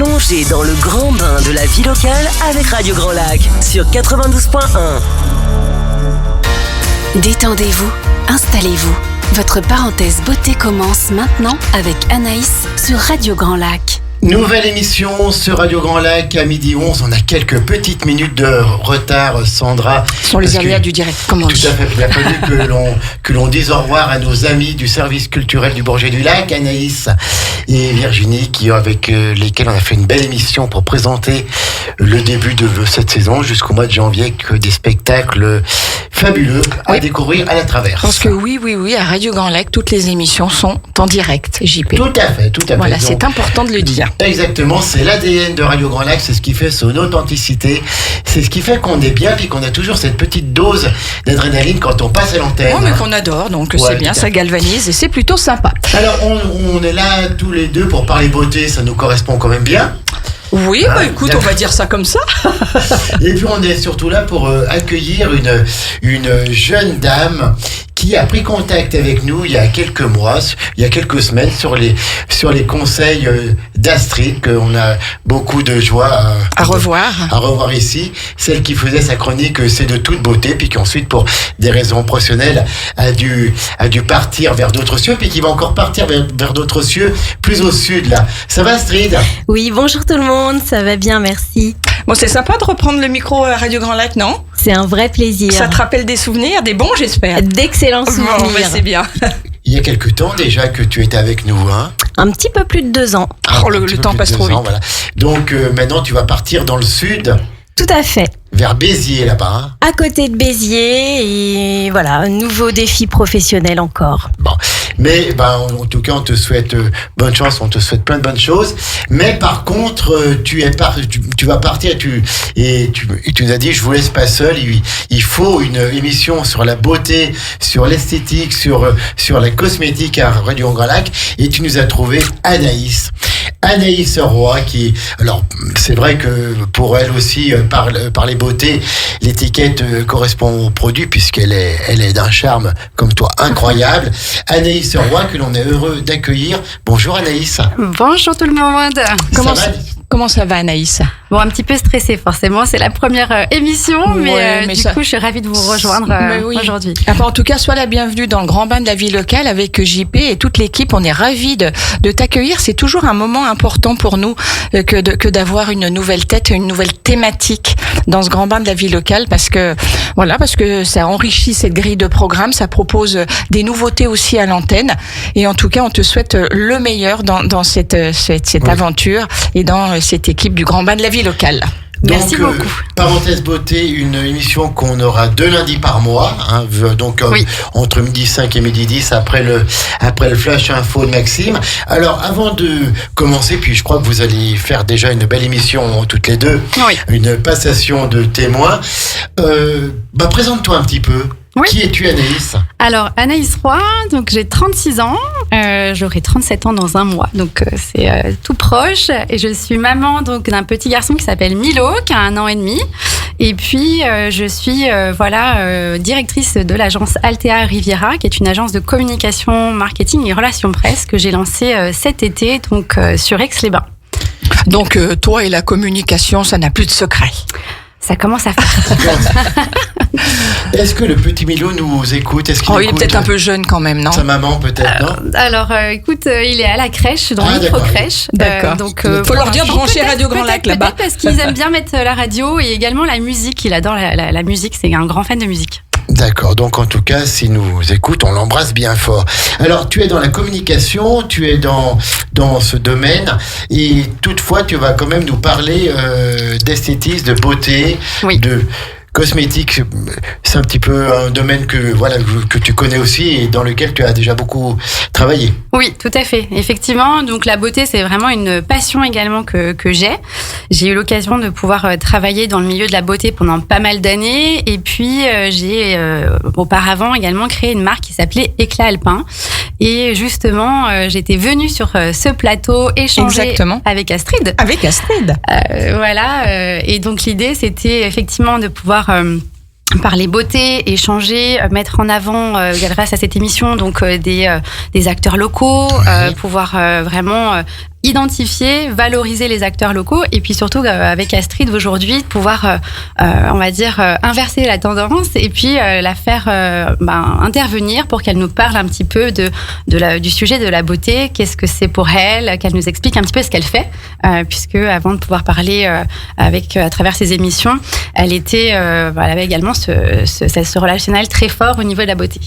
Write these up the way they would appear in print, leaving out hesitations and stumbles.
Plongez dans le grand bain de la vie locale avec Radio Grand Lac sur 92.1. Détendez-vous, installez-vous. Votre parenthèse beauté commence maintenant avec Anaïs sur Radio Grand Lac. Nouvelle émission sur Radio Grand Lac à 12h11. On a quelques petites minutes de retard, Sandra. Sur les aléas du direct, comment on dit. Tout à fait. Il a fallu que l'on dise au revoir à nos amis du service culturel du Bourget du Lac, Anaïs et Virginie, avec lesquels on a fait une belle émission pour présenter le début de cette saison jusqu'au mois de janvier, que des spectacles fabuleux à découvrir à la traverse. Parce que oui, à Radio Grand Lac, toutes les émissions sont en direct, JP. Tout à fait. Voilà, Donc, c'est important de le dire. Exactement, c'est l'ADN de Radio Grand Lac, c'est ce qui fait son authenticité, c'est ce qui fait qu'on est bien, puis qu'on a toujours cette petite dose d'adrénaline quand on passe à l'antenne. Mais qu'on adore, donc c'est bien, ça galvanise et c'est plutôt sympa. Alors, on est là tous les deux pour parler beauté, ça nous correspond quand même bien. Oui, écoute, on va dire ça comme ça. Et puis on est surtout là pour accueillir une jeune dame qui a pris contact avec nous il y a quelques mois, il y a quelques semaines, sur les conseils d'Astrid, qu'on a beaucoup de joie à revoir ici. Celle qui faisait sa chronique C'est de toute beauté, puis qui ensuite, pour des raisons professionnelles, a dû partir vers d'autres cieux, puis qui va encore partir vers d'autres cieux, plus au sud là. Ça va, Astrid ? Oui, bonjour tout le monde, ça va bien, merci. Bon, c'est sympa de reprendre le micro à Radio Grand Lac, non ? C'est un vrai plaisir. Ça te rappelle des souvenirs, des bons, j'espère. D'excellents souvenirs. Bon, c'est bien. Il y a quelque temps déjà que tu étais avec nous, hein ? Un petit peu plus de 2 ans. Le temps passe trop vite. Voilà. Donc maintenant, tu vas partir dans le sud. Tout à fait. Vers Béziers, là-bas. Hein. À côté de Béziers, et voilà, un nouveau défi professionnel encore. Bon, mais en tout cas, on te souhaite bonne chance, on te souhaite plein de bonnes choses. Mais par contre, tu vas partir et tu nous as dit, je vous laisse pas seul. Il faut une émission sur la beauté, sur l'esthétique, sur la cosmétique à Radio Grand Lac. Et tu nous as trouvé Anaïs Roy, alors c'est vrai que pour elle aussi, par les beautés, l'étiquette correspond au produit, puisqu'elle est d'un charme comme toi incroyable. Anaïs Roy, que l'on est heureux d'accueillir. Bonjour Anaïs. Bonjour tout le monde. Comment ça va, Anaïs ? Bon, un petit peu stressée forcément, c'est la première émission, mais du coup je suis ravie de vous rejoindre aujourd'hui. En tout cas, sois la bienvenue dans le grand bain de la vie locale avec JP et toute l'équipe. On est ravis de t'accueillir. C'est toujours un moment important pour nous que d'avoir une nouvelle tête, une nouvelle thématique dans ce grand bain de la vie locale, parce que ça enrichit cette grille de programme, ça propose des nouveautés aussi à l'antenne. Et en tout cas, on te souhaite le meilleur dans cette aventure et dans cette équipe du grand bain de la vie locale. Merci beaucoup. Parenthèse beauté, une émission qu'on aura 2 lundis par mois, hein, donc entre 12h05 et 12h10 après le flash info de Maxime. Alors avant de commencer, puis je crois que vous allez faire déjà une belle émission toutes les deux, une passation de témoins. Présente-toi un petit peu. Oui. Qui es-tu, Anaïs ? Alors, Anaïs Roy, donc j'ai 36 ans, j'aurai 37 ans dans un mois, donc c'est tout proche. Et je suis maman donc d'un petit garçon qui s'appelle Milo, qui a 1 an et demi. Et puis, je suis directrice de l'agence Altea Riviera, qui est une agence de communication, marketing et relations presse que j'ai lancée cet été, donc sur Aix-les-Bains. Donc, toi et la communication, ça n'a plus de secret. Ça commence à faire. Est-ce que le petit Milo nous écoute ? Est-ce qu'il il est peut-être un peu jeune quand même, non ? Sa maman peut-être, non ? Alors, écoute, il est à la crèche, dans la micro-crèche. D'accord. Donc, faut leur dire de brancher Radio Grand Lac là-bas. Peut-être parce qu'ils aiment bien mettre la radio et également la musique. Il adore la musique, c'est un grand fan de musique. D'accord, donc en tout cas, s'il nous écoute, on l'embrasse bien fort. Alors, tu es dans la communication, tu es dans ce domaine, et toutefois, tu vas quand même nous parler d'esthétisme, de beauté, de cosmétique. C'est un petit peu un domaine que tu connais aussi et dans lequel tu as déjà beaucoup travaillé. Oui, tout à fait. Effectivement, donc la beauté, c'est vraiment une passion également que j'ai. J'ai eu l'occasion de pouvoir travailler dans le milieu de la beauté pendant pas mal d'années. Et puis, j'ai auparavant également créé une marque qui s'appelait Éclat Alpin. Et justement, j'étais venue sur ce plateau échanger avec Astrid. Avec Astrid. Et donc, l'idée, c'était effectivement de pouvoir parler beauté, échanger, mettre en avant grâce à cette émission donc des acteurs locaux, pouvoir vraiment identifier, valoriser les acteurs locaux et puis surtout avec Astrid aujourd'hui de pouvoir, on va dire, inverser la tendance et puis la faire intervenir pour qu'elle nous parle un petit peu du sujet de la beauté, qu'est-ce que c'est pour elle, qu'elle nous explique un petit peu ce qu'elle fait, puisque avant de pouvoir parler à travers ses émissions, elle avait également ce relationnel très fort au niveau de la beauté.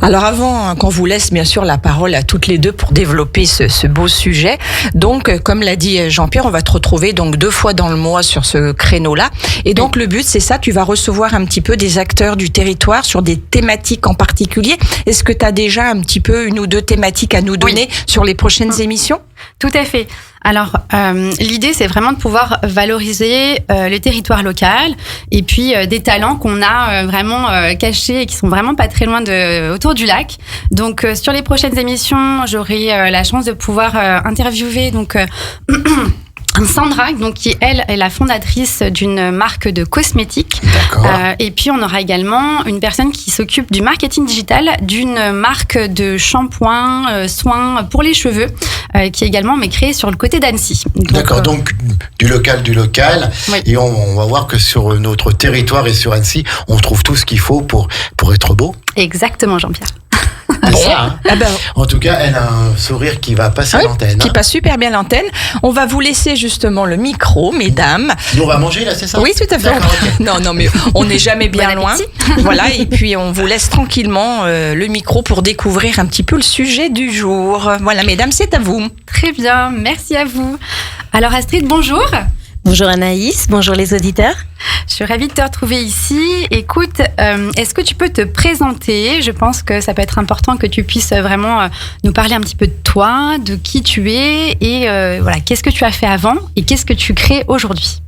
Alors avant qu'on vous laisse bien sûr la parole à toutes les deux pour développer ce beau sujet, donc comme l'a dit Jean-Pierre, on va te retrouver donc 2 fois dans le mois sur ce créneau-là. Et donc le but c'est ça, tu vas recevoir un petit peu des acteurs du territoire sur des thématiques en particulier. Est-ce que tu as déjà un petit peu 1 ou 2 thématiques à nous donner sur les prochaines émissions ? Tout à fait. Alors, l'idée, c'est vraiment de pouvoir valoriser le territoire local et puis des talents qu'on a vraiment cachés et qui sont vraiment pas très loin autour du lac. Donc, sur les prochaines émissions, j'aurai la chance de pouvoir interviewer Sandra, donc qui elle est la fondatrice d'une marque de cosmétiques. D'accord. Et puis on aura également une personne qui s'occupe du marketing digital d'une marque de shampoing, soins pour les cheveux, qui est également créée sur le côté d'Annecy. D'accord, donc du local. Oui. Et on va voir que sur notre territoire et sur Annecy, on trouve tout ce qu'il faut pour être beau. Exactement, Jean-Pierre. C'est ça, hein. Ah ben, En tout cas, elle a un sourire qui va passer à l'antenne. qui passe super bien l'antenne. On va vous laisser justement le micro, mesdames. Nous, on va manger là, c'est ça ? Oui, tout à fait. D'accord, ok. Non, mais on n'est jamais bien Bon loin. appétit. Voilà, et puis on vous laisse tranquillement le micro pour découvrir un petit peu le sujet du jour. Voilà, mesdames, c'est à vous. Très bien, merci à vous. Alors Astrid, bonjour. Bonjour Anaïs, bonjour les auditeurs. Je suis ravie de te retrouver ici. Écoute, est-ce que tu peux te présenter ? Je pense que ça peut être important que tu puisses vraiment nous parler un petit peu de toi, de qui tu es et voilà, qu'est-ce que tu as fait avant et qu'est-ce que tu crées aujourd'hui ?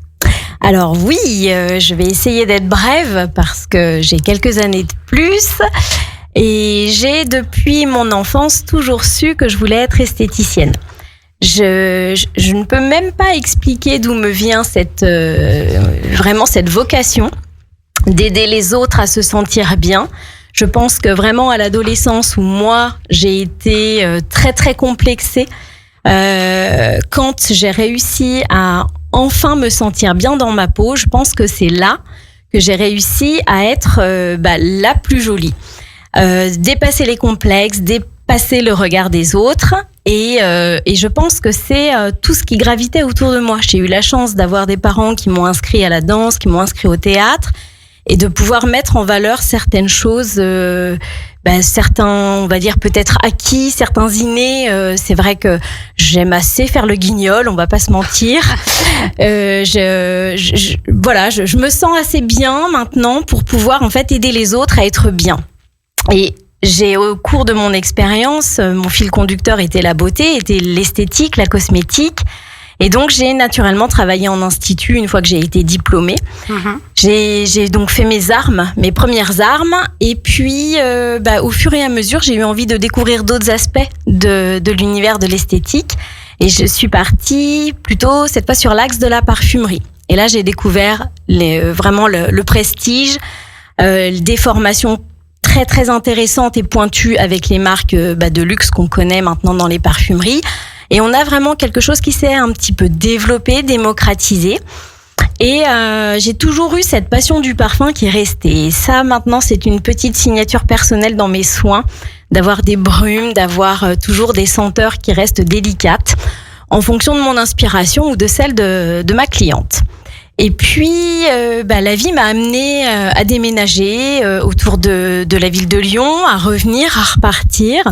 Alors oui, je vais essayer d'être brève parce que j'ai quelques années de plus et j'ai depuis mon enfance toujours su que je voulais être esthéticienne. Je ne peux même pas expliquer d'où me vient vraiment cette vocation d'aider les autres à se sentir bien. Je pense que vraiment à l'adolescence où moi j'ai été très très complexée, quand j'ai réussi à enfin me sentir bien dans ma peau, je pense que c'est là que j'ai réussi à être la plus jolie. Dépasser les complexes, dépasser le regard des autres. Et je pense que c'est tout ce qui gravitait autour de moi. J'ai eu la chance d'avoir des parents qui m'ont inscrit à la danse, qui m'ont inscrit au théâtre, et de pouvoir mettre en valeur certaines choses, certains, on va dire peut-être acquis, certains innés. C'est vrai que j'aime assez faire le guignol, on va pas se mentir. Je me sens assez bien maintenant pour pouvoir en fait aider les autres à être bien. Et j'ai, au cours de mon expérience, mon fil conducteur était la beauté, était l'esthétique, la cosmétique. Et donc, j'ai naturellement travaillé en institut une fois que j'ai été diplômée. J'ai donc fait mes premières armes. Et puis, au fur et à mesure, j'ai eu envie de découvrir d'autres aspects de l'univers de l'esthétique. Et je suis partie plutôt, cette fois, sur l'axe de la parfumerie. Et là, j'ai découvert vraiment le prestige, des formations très très intéressante et pointue avec les marques de luxe qu'on connaît maintenant dans les parfumeries. Et on a vraiment quelque chose qui s'est un petit peu développé, démocratisé. Et j'ai toujours eu cette passion du parfum qui est restée. Et ça, maintenant, c'est une petite signature personnelle dans mes soins, d'avoir des brumes, d'avoir toujours des senteurs qui restent délicates, en fonction de mon inspiration ou de celle de ma cliente. Et puis, la vie m'a amenée à déménager autour de la ville de Lyon, à revenir, à repartir.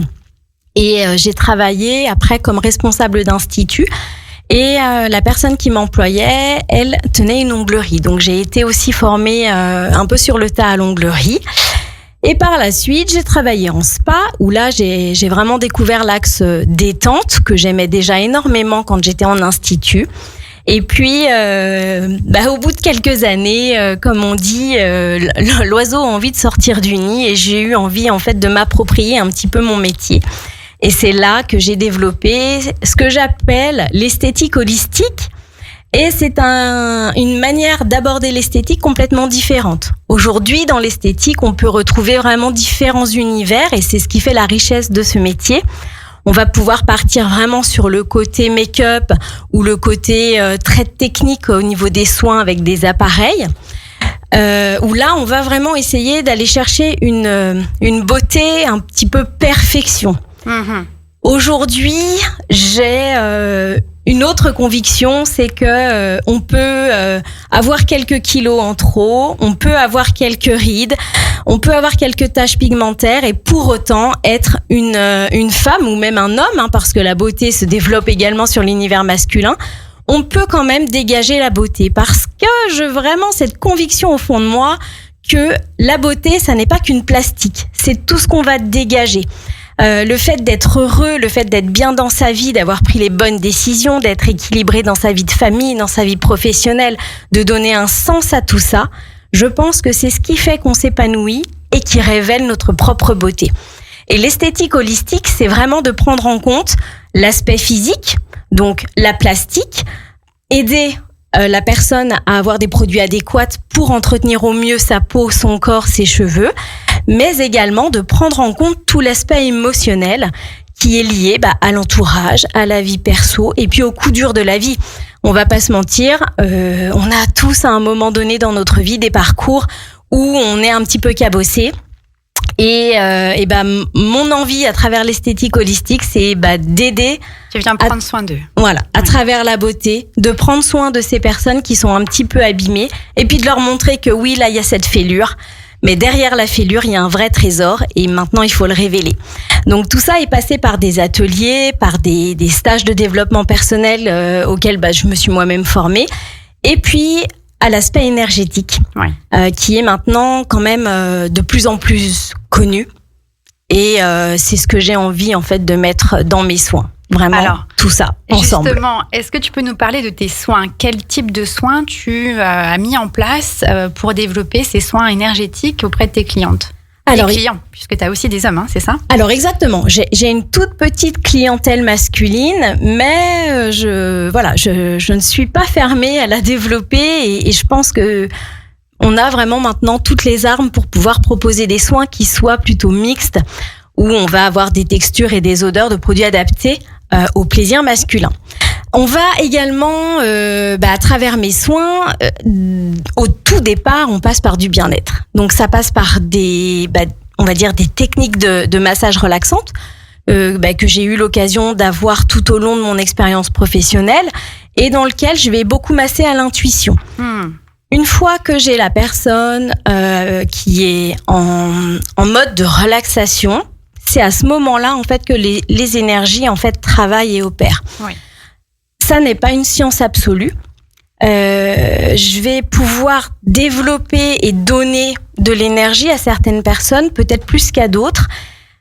Et j'ai travaillé après comme responsable d'institut. Et la personne qui m'employait, elle tenait une onglerie. Donc, j'ai été aussi formée un peu sur le tas à l'onglerie. Et par la suite, j'ai travaillé en spa, où là, j'ai vraiment découvert l'axe détente, que j'aimais déjà énormément quand j'étais en institut. Et puis, au bout de quelques années, comme on dit, l'oiseau a envie de sortir du nid et j'ai eu envie en fait de m'approprier un petit peu mon métier. Et c'est là que j'ai développé ce que j'appelle l'esthétique holistique. Et c'est une manière d'aborder l'esthétique complètement différente. Aujourd'hui, dans l'esthétique, on peut retrouver vraiment différents univers et c'est ce qui fait la richesse de ce métier. On va pouvoir partir vraiment sur le côté make-up ou le côté très technique au niveau des soins avec des appareils. Où là, on va vraiment essayer d'aller chercher une beauté un petit peu perfection. Aujourd'hui, j'ai une autre conviction, c'est que on peut avoir quelques kilos en trop, on peut avoir quelques rides, on peut avoir quelques taches pigmentaires et pour autant être une femme ou même un homme, parce que la beauté se développe également sur l'univers masculin. On peut quand même dégager la beauté parce que j'ai vraiment cette conviction au fond de moi que la beauté, ça n'est pas qu'une plastique, c'est tout ce qu'on va dégager. Le fait d'être heureux, le fait d'être bien dans sa vie, d'avoir pris les bonnes décisions, d'être équilibré dans sa vie de famille, dans sa vie professionnelle, de donner un sens à tout ça, je pense que c'est ce qui fait qu'on s'épanouit et qui révèle notre propre beauté. Et l'esthétique holistique, c'est vraiment de prendre en compte l'aspect physique, donc la plastique, aider la personne à avoir des produits adéquats pour entretenir au mieux sa peau, son corps, ses cheveux, mais également de prendre en compte tout l'aspect émotionnel qui est lié à l'entourage, à la vie perso et puis aux coups durs de la vie. On va pas se mentir, on a tous à un moment donné dans notre vie des parcours où on est un petit peu cabossé. Et mon envie à travers l'esthétique holistique, c'est d'aider. Tu viens prendre soin d'eux. Voilà, à travers la beauté, de prendre soin de ces personnes qui sont un petit peu abîmées, et puis de leur montrer que oui, là, il y a cette fêlure, mais derrière la fêlure, il y a un vrai trésor, et maintenant, il faut le révéler. Donc tout ça est passé par des ateliers, par des stages de développement personnel auxquels je me suis moi-même formée, et puis à l'aspect énergétique, qui est maintenant quand même de plus en plus connu. Et c'est ce que j'ai envie en fait de mettre dans mes soins. Vraiment, alors, tout ça ensemble. Justement, est-ce que tu peux nous parler de tes soins ? Quel type de soins tu as mis en place pour développer ces soins énergétiques auprès de tes clientes ? Alors, clients, puisque tu as aussi des hommes, c'est ça ? Alors exactement, j'ai une toute petite clientèle masculine, mais je ne suis pas fermée à la développer et je pense que on a vraiment maintenant toutes les armes pour pouvoir proposer des soins qui soient plutôt mixtes, où on va avoir des textures et des odeurs de produits adaptés au plaisir masculin. On va également, à travers mes soins, au tout départ, on passe par du bien-être. Donc ça passe par on va dire des techniques de massage relaxantes que j'ai eu l'occasion d'avoir tout au long de mon expérience professionnelle et dans lequel je vais beaucoup masser à l'intuition. Une fois que j'ai la personne qui est en mode de relaxation, c'est à ce moment-là en fait que les énergies en fait travaillent et opèrent. Oui. Ça n'est pas une science absolue. Je vais pouvoir développer et donner de l'énergie à certaines personnes, peut-être plus qu'à d'autres.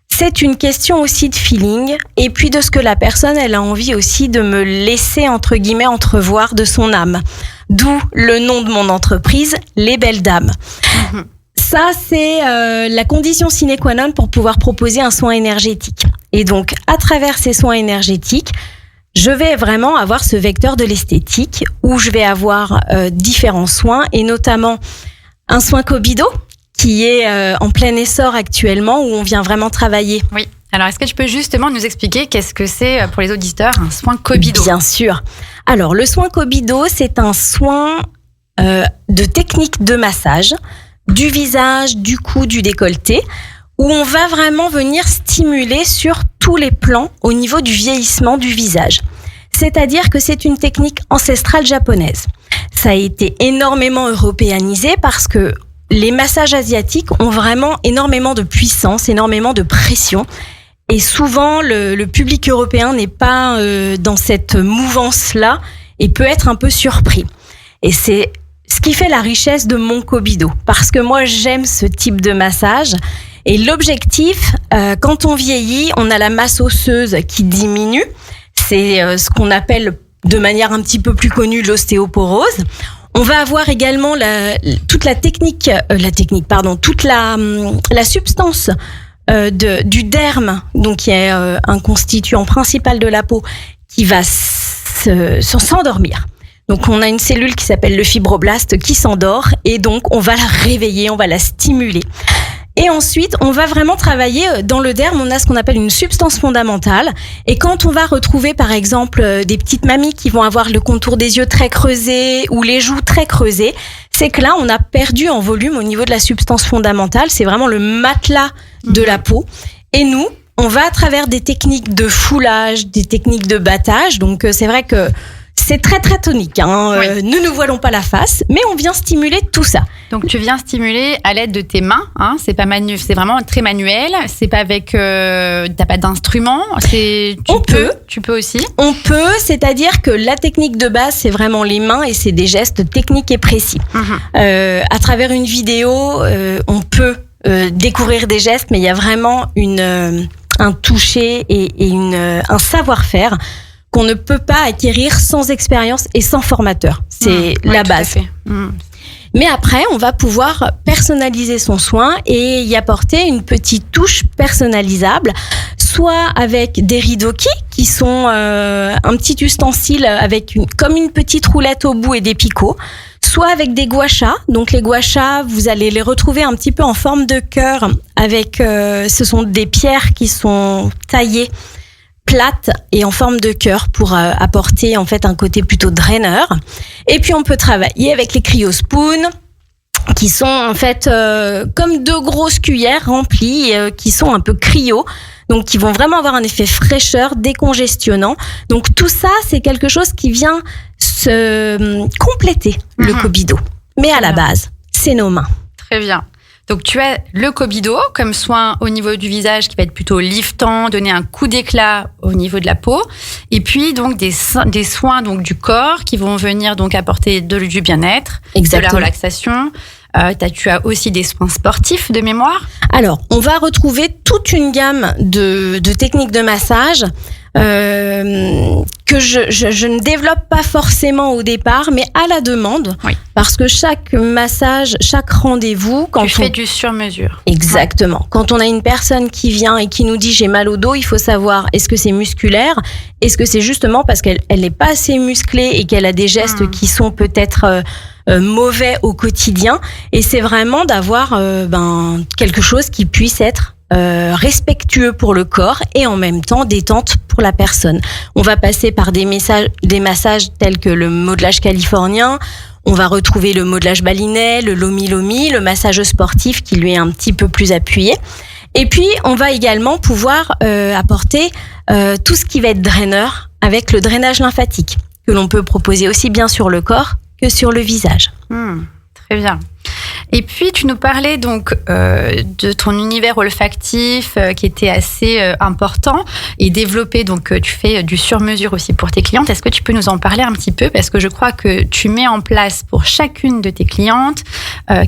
C'est une question aussi de feeling et puis de ce que la personne elle a envie aussi de me laisser entre guillemets entrevoir de son âme. D'où le nom de mon entreprise, Les Belles Dames. Ça, c'est la condition sine qua non pour pouvoir proposer un soin énergétique. Et donc, à travers ces soins énergétiques, je vais vraiment avoir ce vecteur de l'esthétique où je vais avoir différents soins et notamment un soin Cobido qui est en plein essor actuellement où on vient vraiment travailler. Oui. Alors, est-ce que tu peux justement nous expliquer qu'est-ce que c'est pour les auditeurs un soin Cobido ? Bien sûr. Alors, le soin Cobido, c'est un soin de technique de massage du visage, du cou, du décolleté, où on va vraiment venir stimuler sur tous les plans au niveau du vieillissement du visage. C'est-à-dire que c'est une technique ancestrale japonaise. Ça a été énormément européanisé parce que les massages asiatiques ont vraiment énormément de puissance, énormément de pression. Et souvent, le public européen n'est pas dans cette mouvance-là et peut être un peu surpris. Et c'est ce qui fait la richesse de mon Cobido. Parce que moi, j'aime ce type de massage. Et l'objectif, quand on vieillit, on a la masse osseuse qui diminue. C'est ce qu'on appelle de manière un petit peu plus connue l'ostéoporose. On va avoir également toute la substance du derme, donc qui est un constituant principal de la peau, qui va s'endormir. Donc on a une cellule qui s'appelle le fibroblaste qui s'endort et donc on va la réveiller, on va la stimuler. Et ensuite, on va vraiment travailler dans le derme. On a ce qu'on appelle une substance fondamentale. Et quand on va retrouver, par exemple, des petites mamies qui vont avoir le contour des yeux très creusé ou les joues très creusées, c'est que là, on a perdu en volume au niveau de la substance fondamentale. C'est vraiment le matelas de la peau. Et nous, on va à travers des techniques de foulage, des techniques de battage. Donc, c'est vrai que c'est très très tonique. Oui. Ne nous voilons pas la face, mais on vient stimuler tout ça. Donc tu viens stimuler à l'aide de tes mains. C'est pas c'est vraiment très manuel. C'est pas avec. T'as pas d'instrument. Tu peux aussi. On peut, c'est-à-dire que la technique de base, c'est vraiment les mains et c'est des gestes techniques et précis. À travers une vidéo, on peut découvrir des gestes, mais il y a vraiment un toucher et un savoir-faire qu'on ne peut pas acquérir sans expérience et sans formateur. C'est la base. Mais après, on va pouvoir personnaliser son soin et y apporter une petite touche personnalisable, soit avec des ridoki qui sont un petit ustensile avec comme une petite roulette au bout et des picots, soit avec des gua sha. Donc les gua sha, vous allez les retrouver un petit peu en forme de cœur avec ce sont des pierres qui sont taillées plate et en forme de cœur pour apporter en fait un côté plutôt draineur. Et puis on peut travailler avec les cryospoons qui sont en fait comme deux grosses cuillères remplies qui sont un peu cryo, donc qui vont vraiment avoir un effet fraîcheur, décongestionnant. Donc tout ça, c'est quelque chose qui vient se compléter le Cobido. Mais à la base, c'est nos mains. Très bien. Donc, tu as le Cobido comme soin au niveau du visage qui va être plutôt liftant, donner un coup d'éclat au niveau de la peau. Et puis, donc, des soins donc, du corps qui vont venir donc apporter du bien-être, de la relaxation. Tu as aussi des soins sportifs de mémoire. Alors, on va retrouver toute une gamme de techniques de massage que je ne développe pas forcément au départ, mais à la demande. Oui. Parce que chaque massage, chaque rendez-vous... Tu fais du sur-mesure. Exactement. Quand on a une personne qui vient et qui nous dit « j'ai mal au dos », il faut savoir est-ce que c'est musculaire ? Est-ce que c'est justement parce qu'elle n'est pas assez musclée et qu'elle a des gestes qui sont peut-être... mauvais au quotidien, et c'est vraiment d'avoir quelque chose qui puisse être respectueux pour le corps et en même temps détente pour la personne. On va passer par des massages tels que le modelage californien, on va retrouver le modelage balinais, le lomi-lomi, le massage sportif qui lui est un petit peu plus appuyé. Et puis, on va également pouvoir apporter tout ce qui va être draineur avec le drainage lymphatique que l'on peut proposer aussi bien sur le corps que sur le visage. Très bien. Et puis, tu nous parlais donc de ton univers olfactif qui était assez important et développé. Donc, tu fais du sur-mesure aussi pour tes clientes. Est-ce que tu peux nous en parler un petit peu ? Parce que je crois que tu mets en place pour chacune de tes clientes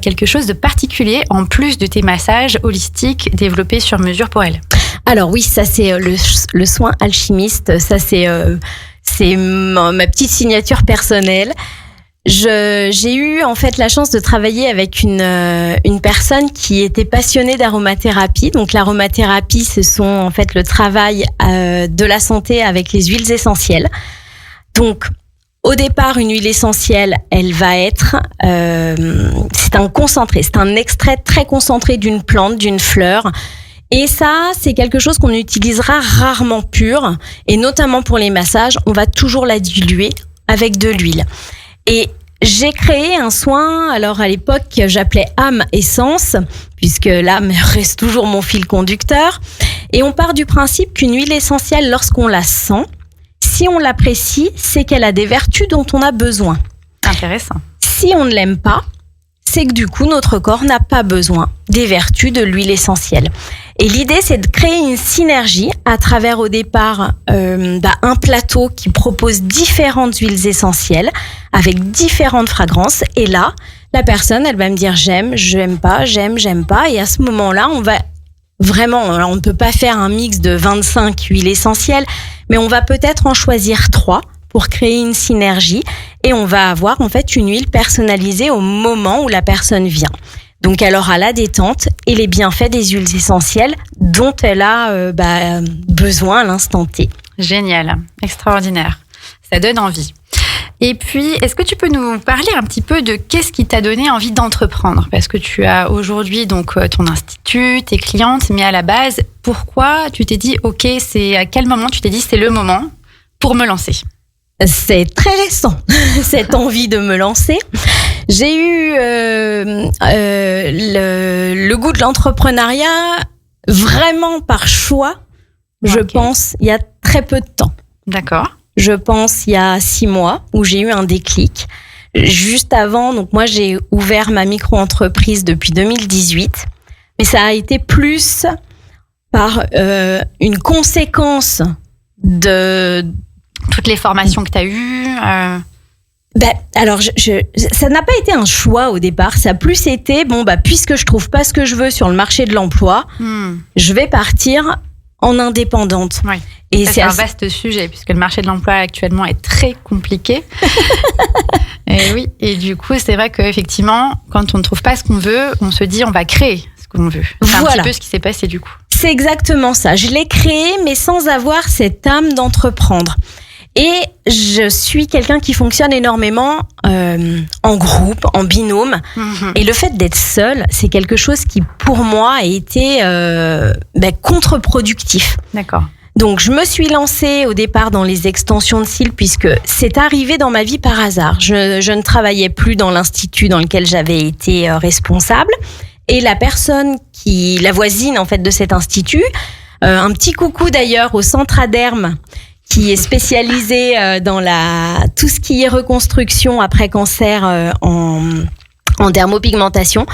quelque chose de particulier en plus de tes massages holistiques développés sur mesure pour elles. Alors oui, ça c'est le soin alchimiste. Ça c'est ma petite signature personnelle. J'ai eu en fait la chance de travailler avec une personne qui était passionnée d'aromathérapie. Donc l'aromathérapie, ce sont en fait le travail de la santé avec les huiles essentielles. Donc au départ, une huile essentielle, elle va être c'est un concentré, c'est un extrait très concentré d'une plante, d'une fleur. Et ça, c'est quelque chose qu'on utilisera rarement pur, et notamment pour les massages, on va toujours la diluer avec de l'huile. Et j'ai créé un soin, alors à l'époque, j'appelais âme essence, puisque l'âme reste toujours mon fil conducteur. Et on part du principe qu'une huile essentielle, lorsqu'on la sent, si on l'apprécie, c'est qu'elle a des vertus dont on a besoin. Intéressant. Si on ne l'aime pas, c'est que du coup, notre corps n'a pas besoin des vertus de l'huile essentielle. Et l'idée, c'est de créer une synergie à travers, au départ, un plateau qui propose différentes huiles essentielles avec différentes fragrances. Et là, la personne, elle va me dire j'aime, j'aime pas, j'aime pas. Et à ce moment-là, on va vraiment, alors on ne peut pas faire un mix de 25 huiles essentielles, mais on va peut-être en choisir 3 pour créer une synergie. Et on va avoir en fait une huile personnalisée au moment où la personne vient. Donc elle aura la détente et les bienfaits des huiles essentielles dont elle a besoin à l'instant T. Génial, extraordinaire. Ça donne envie. Et puis, est-ce que tu peux nous parler un petit peu de qu'est-ce qui t'a donné envie d'entreprendre ? Parce que tu as aujourd'hui donc ton institut, tes clientes, mais à la base, pourquoi tu t'es dit, OK, c'est à quel moment tu t'es dit c'est le moment pour me lancer ? C'est très récent, cette envie de me lancer. J'ai eu le goût de l'entrepreneuriat vraiment par choix, je pense, il y a très peu de temps. D'accord. Je pense il y a 6 mois où j'ai eu un déclic. Juste avant, donc moi j'ai ouvert ma micro-entreprise depuis 2018, mais ça a été plus par une conséquence de toutes les formations que tu as eues. Alors, ça n'a pas été un choix au départ. Ça a plus été, puisque je trouve pas ce que je veux sur le marché de l'emploi, je vais partir en indépendante. Oui. Et c'est un vaste sujet, puisque le marché de l'emploi actuellement est très compliqué. Et oui, et du coup, c'est vrai qu'effectivement, quand on ne trouve pas ce qu'on veut, on se dit on va créer ce qu'on veut. C'est un petit peu ce qui s'est passé du coup. C'est exactement ça. Je l'ai créé, mais sans avoir cette âme d'entreprendre. Et je suis quelqu'un qui fonctionne énormément en groupe, en binôme. Et le fait d'être seule, c'est quelque chose qui, pour moi, a été contre-productif. D'accord. Donc, je me suis lancée au départ dans les extensions de cils puisque c'est arrivé dans ma vie par hasard. Je ne travaillais plus dans l'institut dans lequel j'avais été responsable. Et la voisine en fait de cet institut, un petit coucou d'ailleurs au centre Aderme, qui est spécialisé dans tout ce qui est reconstruction après cancer en dermopigmentation.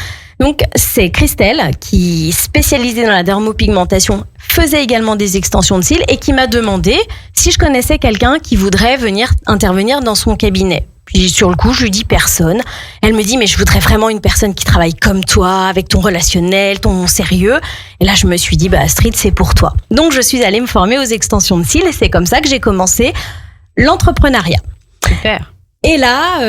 Donc, c'est Christelle qui, spécialisée dans la dermopigmentation, faisait également des extensions de cils et qui m'a demandé si je connaissais quelqu'un qui voudrait venir intervenir dans son cabinet. Puis sur le coup, je lui dis personne. Elle me dit mais je voudrais vraiment une personne qui travaille comme toi, avec ton relationnel, ton sérieux. Et là, je me suis dit Astrid, c'est pour toi. Donc, je suis allée me former aux extensions de cils et c'est comme ça que j'ai commencé l'entrepreneuriat. Super. Et là,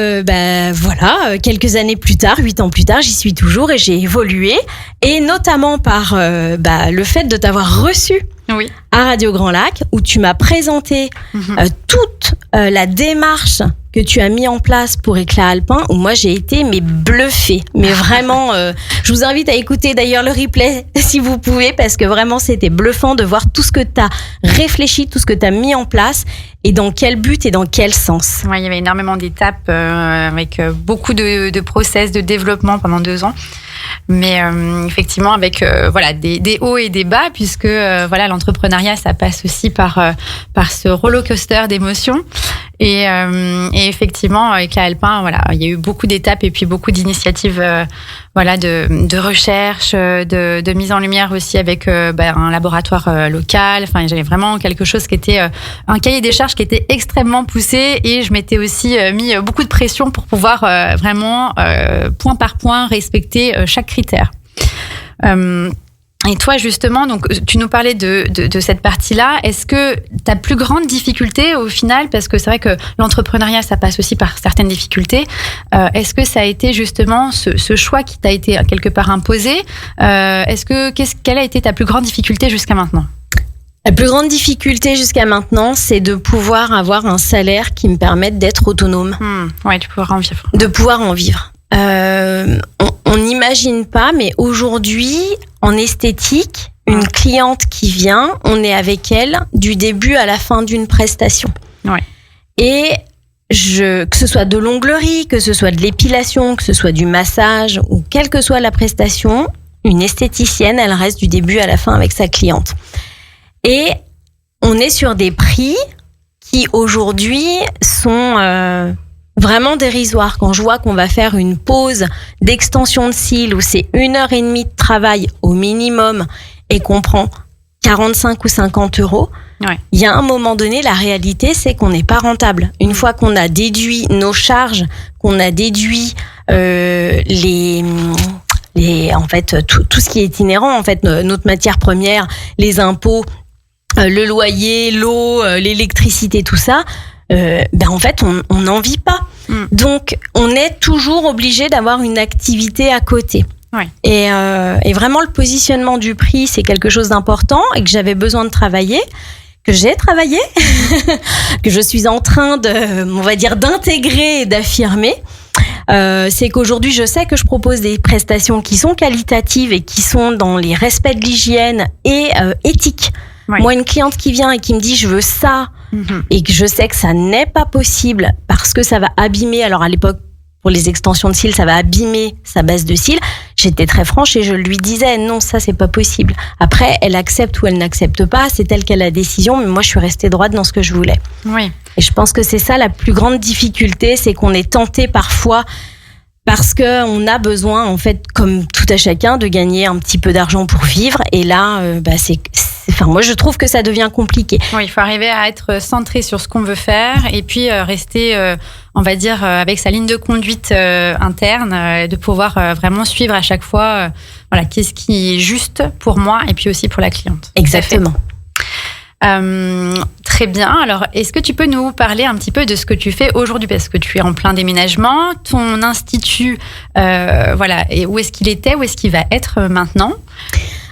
quelques années plus tard, 8 ans plus tard, j'y suis toujours et j'ai évolué. Et notamment par le fait de t'avoir reçu à Radio Grand Lac, où tu m'as présenté toute la démarche que tu as mis en place pour Éclat Alpin, où moi j'ai été bluffée. Mais vraiment, je vous invite à écouter d'ailleurs le replay si vous pouvez, parce que vraiment c'était bluffant de voir tout ce que tu as réfléchi, tout ce que tu as mis en place et dans quel but et dans quel sens. Ouais, il y avait énormément d'étapes avec beaucoup de process de développement pendant 2 ans. Mais effectivement avec des hauts et des bas, puisque l'entrepreneuriat ça passe aussi par ce roller coaster d'émotions et effectivement avec la Alpin il y a eu beaucoup d'étapes et puis beaucoup d'initiatives de recherche, de mise en lumière aussi avec un laboratoire local. Enfin, j'avais vraiment quelque chose qui était un cahier des charges qui était extrêmement poussé et je m'étais aussi mis beaucoup de pression pour pouvoir vraiment point par point respecter chaque critère. Et toi, justement, donc, tu nous parlais de cette partie-là. Est-ce que ta plus grande difficulté, au final, parce que c'est vrai que l'entrepreneuriat, ça passe aussi par certaines difficultés, est-ce que ça a été justement ce choix qui t'a été quelque part imposé ? Quelle a été ta plus grande difficulté jusqu'à maintenant ? La plus grande difficulté jusqu'à maintenant, c'est de pouvoir avoir un salaire qui me permette d'être autonome. De pouvoir en vivre. De pouvoir en vivre. On n'imagine pas, mais aujourd'hui, en esthétique, une cliente qui vient, on est avec elle du début à la fin d'une prestation. Ouais. Et que ce soit de l'onglerie, que ce soit de l'épilation, que ce soit du massage, ou quelle que soit la prestation, une esthéticienne, elle reste du début à la fin avec sa cliente. Et on est sur des prix qui aujourd'hui sont vraiment dérisoires. Quand je vois qu'on va faire une pause d'extension de cils où c'est 1h30 de travail au minimum et qu'on prend 45 ou 50 euros, il y a un moment donné, la réalité, c'est qu'on n'est pas rentable. Une fois qu'on a déduit nos charges, qu'on a déduit en fait, tout ce qui est inhérent, en fait, notre matière première, les impôts, le loyer, l'eau, l'électricité, tout ça, en fait, on n'en vit pas. Donc, on est toujours obligé d'avoir une activité à côté. Ouais. Et vraiment, le positionnement du prix, c'est quelque chose d'important et que j'avais besoin de travailler, que j'ai travaillé, que je suis en train d'intégrer et d'affirmer, c'est qu'aujourd'hui, je sais que je propose des prestations qui sont qualitatives et qui sont dans les respects de l'hygiène et éthiques. Oui. Moi, une cliente qui vient et qui me dit je veux ça et que je sais que ça n'est pas possible parce que ça va abîmer, alors à l'époque pour les extensions de cils, ça va abîmer sa base de cils, j'étais très franche et je lui disais non, ça c'est pas possible. Après, elle accepte ou elle n'accepte pas, c'est elle qui a la décision, mais moi je suis restée droite dans ce que je voulais. Oui. Et je pense que c'est ça la plus grande difficulté, c'est qu'on est tenté parfois parce qu'on a besoin, en fait, comme tout à chacun, de gagner un petit peu d'argent pour vivre. Et là, moi, je trouve que ça devient compliqué. Oui, il faut arriver à être centré sur ce qu'on veut faire et puis rester, on va dire, avec sa ligne de conduite interne, de pouvoir vraiment suivre à chaque fois, qu'est-ce qui est juste pour moi et puis aussi pour la cliente. Exactement. Très bien. Alors, est-ce que tu peux nous parler un petit peu de ce que tu fais aujourd'hui, parce que tu es en plein déménagement, ton institut, et où est-ce qu'il était, où est-ce qu'il va être maintenant?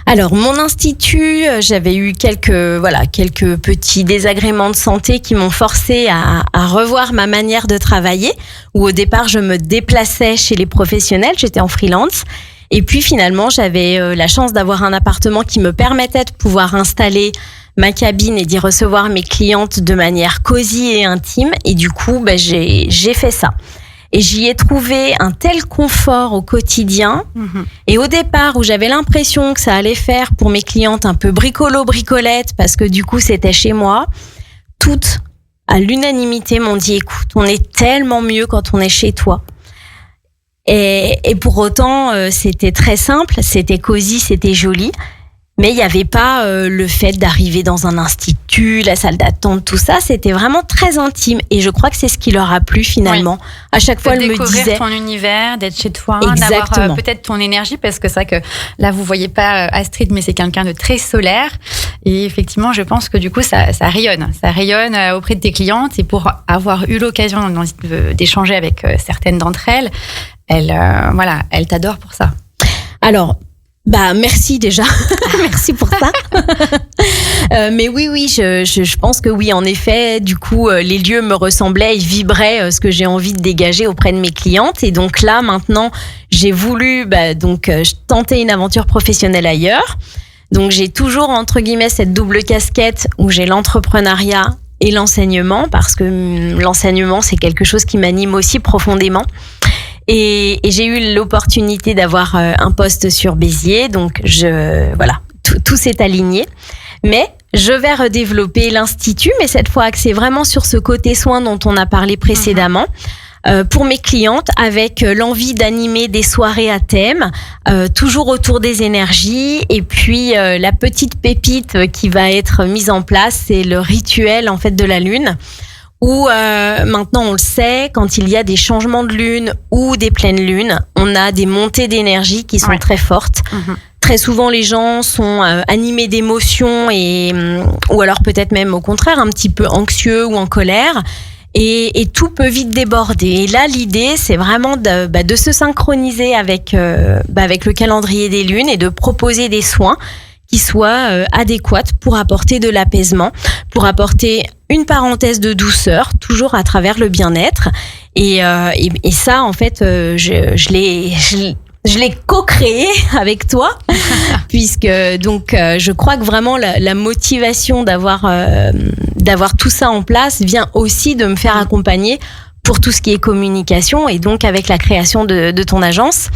Alors, mon institut, j'avais eu quelques petits désagréments de santé qui m'ont forcé à revoir ma manière de travailler, où au départ, je me déplaçais chez les professionnels, j'étais en freelance. Et puis finalement, j'avais la chance d'avoir un appartement qui me permettait de pouvoir installer ma cabine et d'y recevoir mes clientes de manière cosy et intime. Et du coup, j'ai fait ça. Et j'y ai trouvé un tel confort au quotidien. Et au départ, où j'avais l'impression que ça allait faire pour mes clientes un peu bricolo-bricolette, parce que du coup, c'était chez moi, toutes, à l'unanimité, m'ont dit, écoute, on est tellement mieux quand on est chez toi. Et pour autant, c'était très simple, c'était cosy, c'était joli. Mais il n'y avait pas le fait d'arriver dans un institut, la salle d'attente, tout ça. C'était vraiment très intime. Et je crois que c'est ce qui leur a plu finalement. Oui. À chaque fois, elle me disait... Découvrir ton univers, d'être chez toi, exactement, d'avoir peut-être ton énergie. Parce que c'est vrai que là, vous ne voyez pas Astrid, mais c'est quelqu'un de très solaire. Et effectivement, je pense que du coup, ça rayonne. Ça rayonne auprès de tes clientes. Et pour avoir eu l'occasion d'échanger avec certaines d'entre elles, elles t'adorent pour ça. Alors... merci déjà. Merci pour ça. Mais oui, je pense que oui, en effet, du coup, les lieux me ressemblaient, ils vibraient ce que j'ai envie de dégager auprès de mes clientes. Et donc là, maintenant, j'ai voulu tenter une aventure professionnelle ailleurs. Donc j'ai toujours, entre guillemets, cette double casquette où j'ai l'entrepreneuriat et l'enseignement, parce que l'enseignement, c'est quelque chose qui m'anime aussi profondément. Et j'ai eu l'opportunité d'avoir un poste sur Béziers, donc tout s'est aligné. Mais je vais redévelopper l'institut, mais cette fois axé vraiment sur ce côté soin dont on a parlé précédemment, pour mes clientes, avec l'envie d'animer des soirées à thème, toujours autour des énergies. Et puis la petite pépite qui va être mise en place, c'est le rituel en fait de la lune. Où maintenant on le sait, quand il y a des changements de lune ou des pleines lunes, on a des montées d'énergie qui sont très fortes. Très souvent les gens sont animés d'émotions ou alors peut-être même au contraire un petit peu anxieux ou en colère. Et tout peut vite déborder. Et là, l'idée, c'est vraiment de se synchroniser avec le calendrier des lunes et de proposer des soins qui soient adéquates pour apporter de l'apaisement, pour apporter une parenthèse de douceur, toujours à travers le bien-être. Et ça, en fait, je l'ai co-créé avec toi, puisque je crois que vraiment la motivation d'avoir tout ça en place vient aussi de me faire accompagner pour tout ce qui est communication, et donc avec la création de ton agence,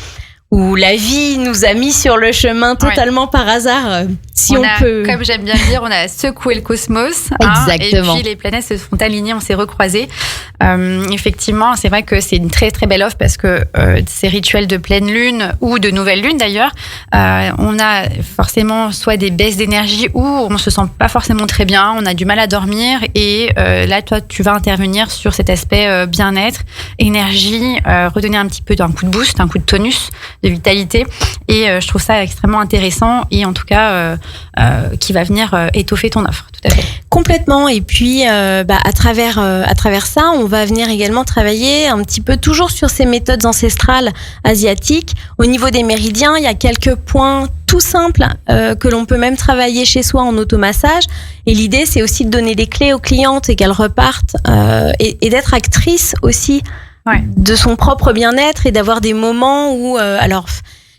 où la vie nous a mis sur le chemin totalement par hasard, comme j'aime bien le dire, on a secoué le cosmos. Exactement. Et puis les planètes se sont alignées, on s'est recroisés. Effectivement, c'est vrai que c'est une très très belle offre, parce que ces rituels de pleine lune ou de nouvelle lune d'ailleurs, on a forcément soit des baisses d'énergie ou on se sent pas forcément très bien, on a du mal à dormir, et là toi tu vas intervenir sur cet aspect bien-être, énergie, redonner un petit peu d'un coup de boost, un coup de tonus de vitalité. Et je trouve ça extrêmement intéressant et en tout cas qui va venir étoffer ton offre. Tout à fait. Complètement. Et puis, à travers ça, on va venir également travailler un petit peu toujours sur ces méthodes ancestrales asiatiques. Au niveau des méridiens, il y a quelques points tout simples que l'on peut même travailler chez soi en automassage. Et l'idée, c'est aussi de donner des clés aux clientes et qu'elles repartent et d'être actrice aussi de son propre bien-être et d'avoir des moments où, alors,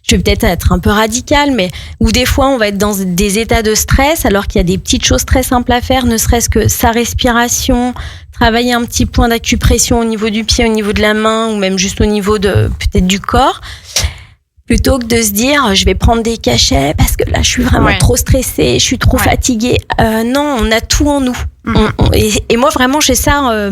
je vais peut-être être un peu radicale, mais où des fois on va être dans des états de stress alors qu'il y a des petites choses très simples à faire, ne serait-ce que sa respiration, travailler un petit point d'acupression au niveau du pied, au niveau de la main ou même juste au niveau de peut-être du corps, plutôt que de se dire je vais prendre des cachets parce que là je suis vraiment trop stressée, je suis trop fatiguée. Non, on a tout en nous. Et moi vraiment j'ai ça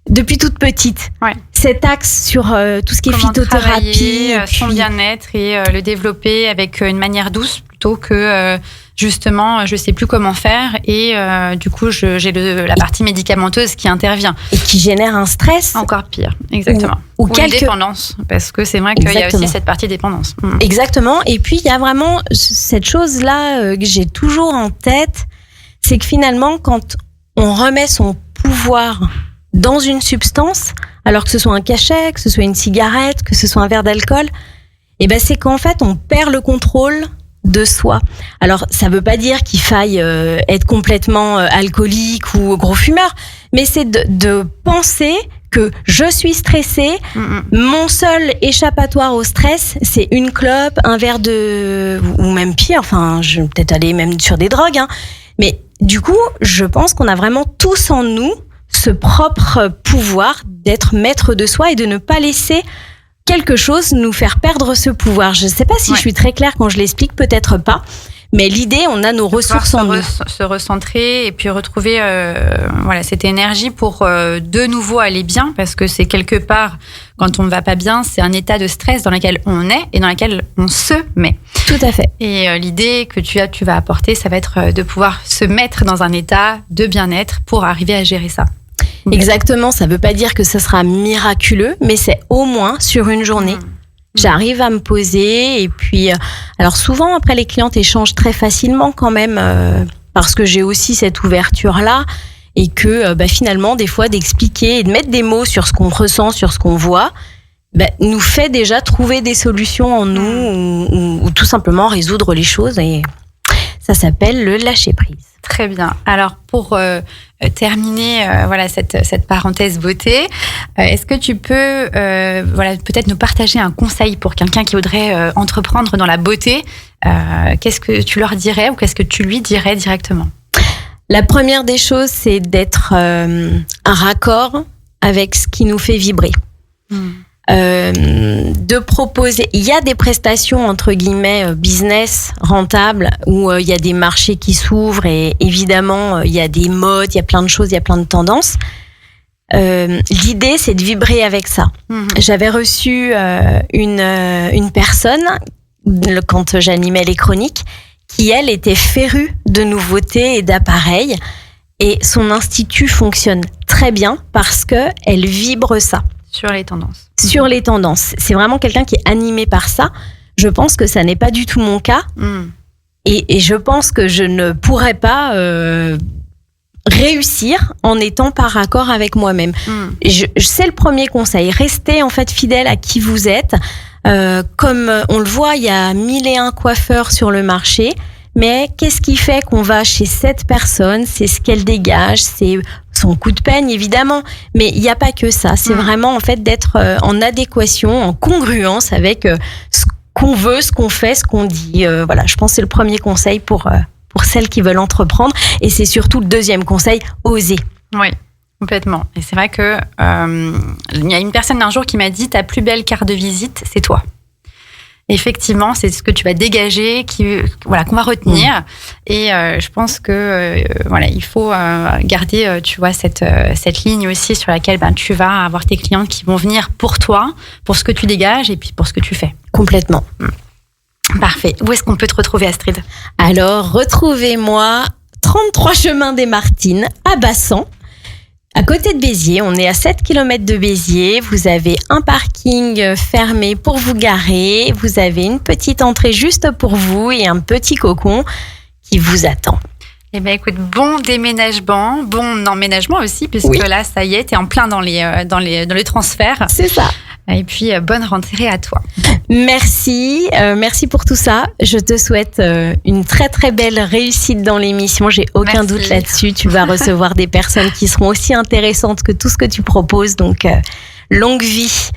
depuis toute petite. Cet axe sur tout ce qui est phytothérapie, son bien-être et le développer avec une manière douce plutôt que justement je sais plus comment faire et du coup j'ai la partie médicamenteuse qui intervient et qui génère un stress encore pire. Exactement. Ou une dépendance, parce que c'est vrai qu'il y a aussi cette partie dépendance. Exactement. Et puis il y a vraiment cette chose là que j'ai toujours en tête, c'est que finalement quand on remet son pouvoir dans une substance, alors que ce soit un cachet, que ce soit une cigarette, que ce soit un verre d'alcool, et ben c'est qu'en fait on perd le contrôle de soi. Alors ça veut pas dire qu'il faille être complètement alcoolique ou gros fumeur, mais c'est de penser que je suis stressée, mon seul échappatoire au stress, c'est une clope, un verre ou même pire, enfin je vais peut-être aller même sur des drogues, mais du coup je pense qu'on a vraiment tous en nous ce propre pouvoir d'être maître de soi et de ne pas laisser quelque chose nous faire perdre ce pouvoir. Je ne sais pas si je suis très claire quand je l'explique, peut-être pas. Mais l'idée, on a nos ressources en nous. Se recentrer et puis retrouver cette énergie pour de nouveau aller bien, parce que c'est quelque part, quand on ne va pas bien, c'est un état de stress dans lequel on est et dans lequel on se met. Tout à fait. Et l'idée que tu vas apporter, ça va être de pouvoir se mettre dans un état de bien-être pour arriver à gérer ça. Exactement, ça ne veut pas dire que ça sera miraculeux, mais c'est au moins sur une journée. J'arrive à me poser et puis, alors souvent après les clientes échangent très facilement quand même parce que j'ai aussi cette ouverture-là et que finalement des fois d'expliquer et de mettre des mots sur ce qu'on ressent, sur ce qu'on voit, nous fait déjà trouver des solutions en nous ou tout simplement résoudre les choses et ça s'appelle le lâcher-prise. Très bien. Alors pour terminer cette parenthèse beauté, est-ce que tu peux peut-être nous partager un conseil pour quelqu'un qui voudrait entreprendre dans la beauté? Qu'est-ce que tu leur dirais ou qu'est-ce que tu lui dirais directement? La première des choses, c'est d'être un raccord avec ce qui nous fait vibrer. De proposer, il y a des prestations entre guillemets business rentables où il y a des marchés qui s'ouvrent et évidemment il y a des modes, il y a plein de choses, il y a plein de tendances. L'idée c'est de vibrer avec ça. J'avais reçu une personne quand j'animais les chroniques qui elle était férue de nouveautés et d'appareils et son institut fonctionne très bien parce que elle vibre ça. Sur les tendances. Sur les tendances. C'est vraiment quelqu'un qui est animé par ça. Je pense que ça n'est pas du tout mon cas. Et je pense que je ne pourrais pas réussir en étant par accord avec moi-même. C'est le premier conseil. Restez en fait fidèle à qui vous êtes. Comme on le voit, il y a 1001 coiffeurs sur le marché. Mais qu'est-ce qui fait qu'on va chez cette personne? C'est ce qu'elle dégage, c'est son coup de peigne évidemment, mais il n'y a pas que ça. C'est vraiment en fait d'être en adéquation, en congruence avec ce qu'on veut, ce qu'on fait, ce qu'on dit. Je pense que c'est le premier conseil pour celles qui veulent entreprendre, et c'est surtout le deuxième conseil, oser. Oui. Complètement. Et c'est vrai que il y a une personne un jour qui m'a dit: ta plus belle carte de visite, c'est toi. Effectivement, c'est ce que tu vas dégager, qu'on va retenir. Et je pense que il faut garder, tu vois, cette ligne aussi sur laquelle tu vas avoir tes clientes qui vont venir pour toi, pour ce que tu dégages et puis pour ce que tu fais. Complètement. Parfait. Où est-ce qu'on peut te retrouver, Astrid? Alors, retrouvez-moi 33 chemin des Martines à Bassan. à côté de Béziers. On est à 7 km de Béziers. Vous avez un parking fermé pour vous garer. Vous avez une petite entrée juste pour vous et un petit cocon qui vous attend. Eh bien, écoute, bon déménagement, bon emménagement aussi, puisque là, ça y est, t'es en plein dans les transferts. C'est ça. Et puis, bonne rentrée à toi. Merci pour tout ça. Je te souhaite une très très belle réussite dans l'émission. J'ai aucun doute là-dessus. Tu vas recevoir des personnes qui seront aussi intéressantes que tout ce que tu proposes. Donc, longue vie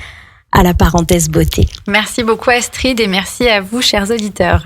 à la parenthèse beauté. Merci beaucoup Astrid et merci à vous, chers auditeurs.